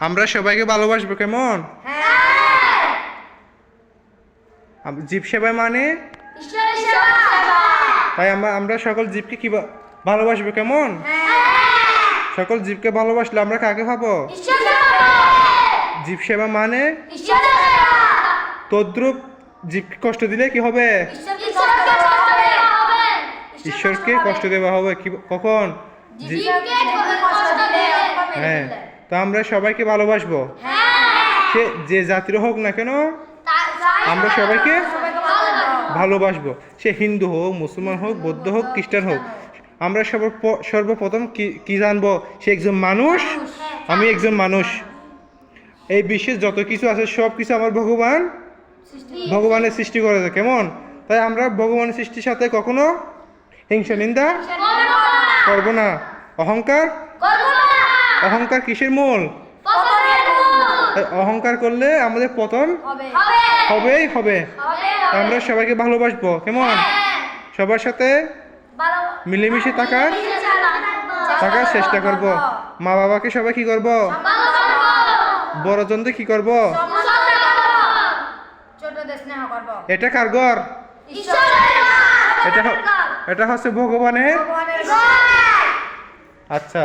আমরা সবাইকে ভালোবাসবো কেমন? জীব সেবা মানে তাই আমরা সকল জীবকে কি ভালোবাসবো কেমন? সকল জীবকে ভালোবাসলে আমরা কাকে পাবো? জীব সেবা মানে তদ্রূপ জীবকে কষ্ট দিলে কি হবে? ঈশ্বরকে কষ্ট দেওয়া হবে। কি কখন? হ্যাঁ, তো আমরা সবাইকে ভালোবাসবো, সে যে জাতির হোক না কেন আমরা সবাইকে ভালোবাসবো। সে হিন্দু হোক, মুসলমান হোক, বৌদ্ধ হোক, খ্রিস্টান হোক। আমরা সর্বপ্রথম কি জানবো? সে একজন মানুষ, আমি একজন মানুষ। এই বিশ্বে যত কিছু আছে সব কিছু আমার ভগবানের সৃষ্টি করেছে কেমন? তাই আমরা ভগবানের সৃষ্টির সাথে কখনো হিংসা নিন্দা করবো না। অহংকার কিসের মূল? অহংকার করলে আমাদের পতন হবে। আমরা সবাইকে ভালোবাসবো কেমন? সবার সাথে মিলেমিশে থাকার চেষ্টা করব। মা বাবাকে সবাই কি করব? বড়জনদের কি করব? এটা কার ঘর? এটা হচ্ছে ভগবানের। আচ্ছা।